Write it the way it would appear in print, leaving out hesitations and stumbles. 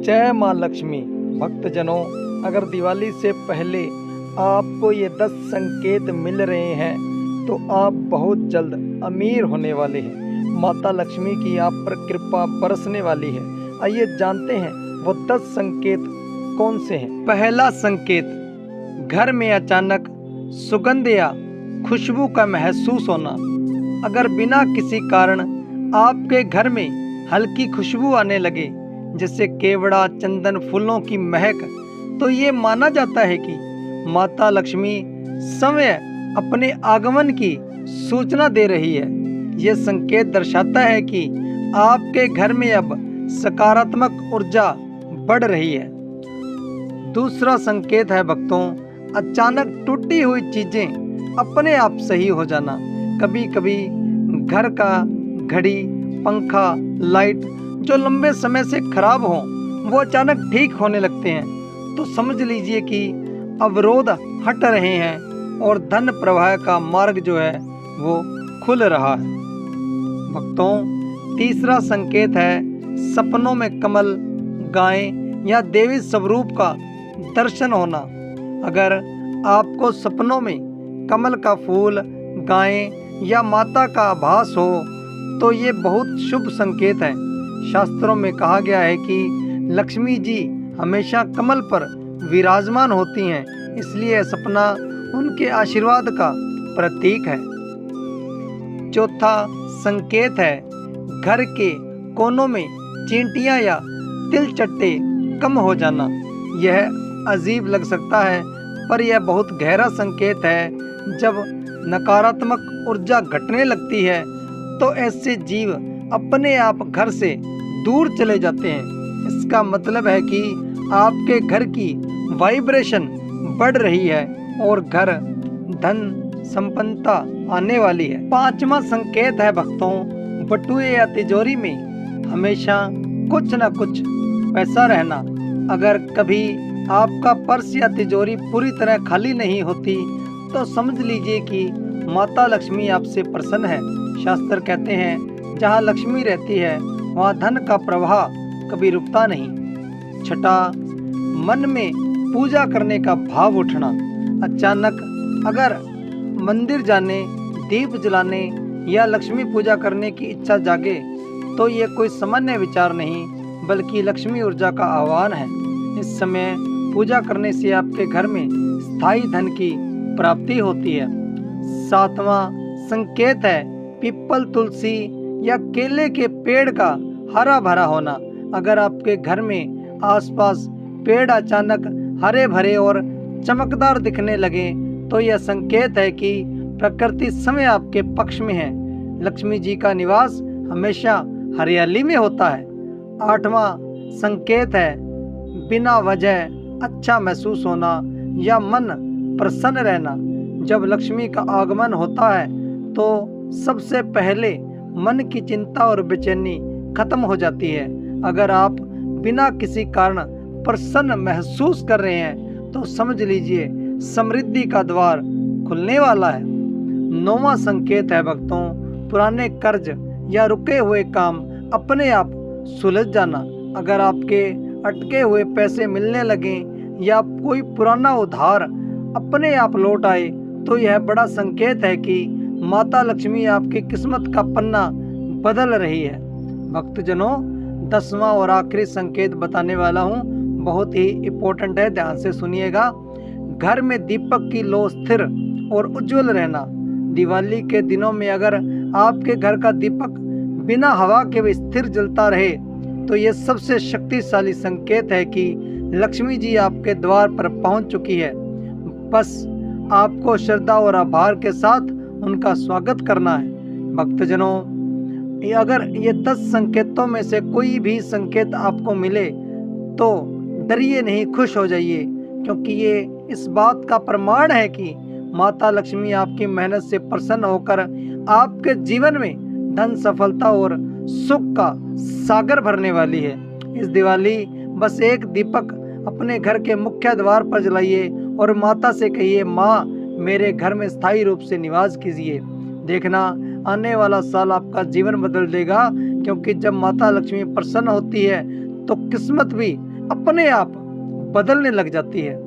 जय माँ लक्ष्मी। भक्तजनों, अगर दिवाली से पहले आपको ये 10 संकेत मिल रहे हैं तो आप बहुत जल्द अमीर होने वाले हैं। माता लक्ष्मी की आप पर कृपा बरसने वाली है। आइए जानते हैं वो 10 संकेत कौन से हैं। पहला संकेत, घर में अचानक सुगंध या खुशबू का महसूस होना। अगर बिना किसी कारण आपके घर में हल्की खुशबू आने लगे, जैसे केवड़ा, चंदन, फूलों की महक, तो ये माना जाता है कि माता लक्ष्मी समय अपने आगमन की सूचना दे रही है। ये संकेत दर्शाता है कि आपके घर में अब सकारात्मक ऊर्जा बढ़ रही है। दूसरा संकेत है भक्तों, अचानक टूटी हुई चीजें अपने आप सही हो जाना। कभी कभी घर का घड़ी, पंखा, लाइट जो लंबे समय से खराब हो वो अचानक ठीक होने लगते हैं, तो समझ लीजिए कि अवरोध हट रहे हैं और धन प्रवाह का मार्ग जो है वो खुल रहा है। भक्तों, तीसरा संकेत है सपनों में कमल, गाय या देवी स्वरूप का दर्शन होना। अगर आपको सपनों में कमल का फूल, गाय या माता का आभास हो तो ये बहुत शुभ संकेत है। शास्त्रों में कहा गया है कि लक्ष्मी जी हमेशा कमल पर विराजमान होती हैं, इसलिए यह सपना उनके आशीर्वाद का प्रतीक है। चौथा संकेत है घर के कोनों में चींटियां या तिलचट्टे कम हो जाना। यह अजीब लग सकता है, पर यह बहुत गहरा संकेत है। जब नकारात्मक ऊर्जा घटने लगती है तो ऐसे जीव अपने आप घर से दूर चले जाते हैं। इसका मतलब है कि आपके घर की वाइब्रेशन बढ़ रही है और घर धन संपन्नता आने वाली है। पांचवा संकेत है भक्तों, बटुए या तिजोरी में हमेशा कुछ न कुछ पैसा रहना। अगर कभी आपका पर्स या तिजोरी पूरी तरह खाली नहीं होती तो समझ लीजिए कि माता लक्ष्मी आपसे प्रसन्न है। शास्त्र कहते हैं जहाँ लक्ष्मी रहती है वहाँ धन का प्रवाह कभी रुकता नहीं। छठा, मन में पूजा करने का भाव उठना। अचानक अगर मंदिर जाने, दीप जलाने या लक्ष्मी पूजा करने की इच्छा जागे तो ये कोई सामान्य विचार नहीं बल्कि लक्ष्मी ऊर्जा का आह्वान है। इस समय पूजा करने से आपके घर में स्थायी धन की प्राप्ति होती है। सातवां संकेत है पीपल, तुलसी या केले के पेड़ का हरा भरा होना। अगर आपके घर में आसपास पेड़ अचानक हरे भरे और चमकदार दिखने लगे तो यह संकेत है कि प्रकृति समय आपके पक्ष में है। लक्ष्मी जी का निवास हमेशा हरियाली में होता है। आठवां संकेत है बिना वजह अच्छा महसूस होना या मन प्रसन्न रहना। जब लक्ष्मी का आगमन होता है तो सबसे पहले मन की चिंता और बेचैनी खत्म हो जाती है। अगर आप बिना किसी कारण प्रसन्न महसूस कर रहे हैं तो समझ लीजिए समृद्धि का द्वार खुलने वाला है। नौवां संकेत है भक्तों, पुराने कर्ज या रुके हुए काम अपने आप सुलझ जाना। अगर आपके अटके हुए पैसे मिलने लगे या कोई पुराना उधार अपने आप लौट आए तो यह बड़ा संकेत है कि माता लक्ष्मी आपकी किस्मत का पन्ना बदल रही है। भक्तजनों, 10वां और आखिरी संकेत बताने वाला हूँ, बहुत ही इम्पोर्टेंट है, ध्यान से सुनिएगा। घर में दीपक की लौ स्थिर और उज्जवल रहना। दिवाली के दिनों में अगर आपके घर का दीपक बिना हवा के भी स्थिर जलता रहे तो ये सबसे शक्तिशाली संकेत है कि लक्ष्मी जी आपके द्वार पर पहुंच चुकी है। बस आपको श्रद्धा और आभार के साथ उनका स्वागत करना है। भक्तजनों, अगर ये 10 संकेतों में से कोई भी संकेत आपको मिले तो डरिए नहीं, खुश हो जाइए, क्योंकि ये इस बात का प्रमाण है कि माता लक्ष्मी आपकी मेहनत से प्रसन्न होकर आपके जीवन में धन, सफलता और सुख का सागर भरने वाली है। इस दिवाली बस एक दीपक अपने घर के मुख्य द्वार पर जलाइए और माता से कहिए, माँ मेरे घर में स्थायी रूप से निवास कीजिए। देखना आने वाला साल आपका जीवन बदल देगा, क्योंकि जब माता लक्ष्मी प्रसन्न होती है तो किस्मत भी अपने आप बदलने लग जाती है।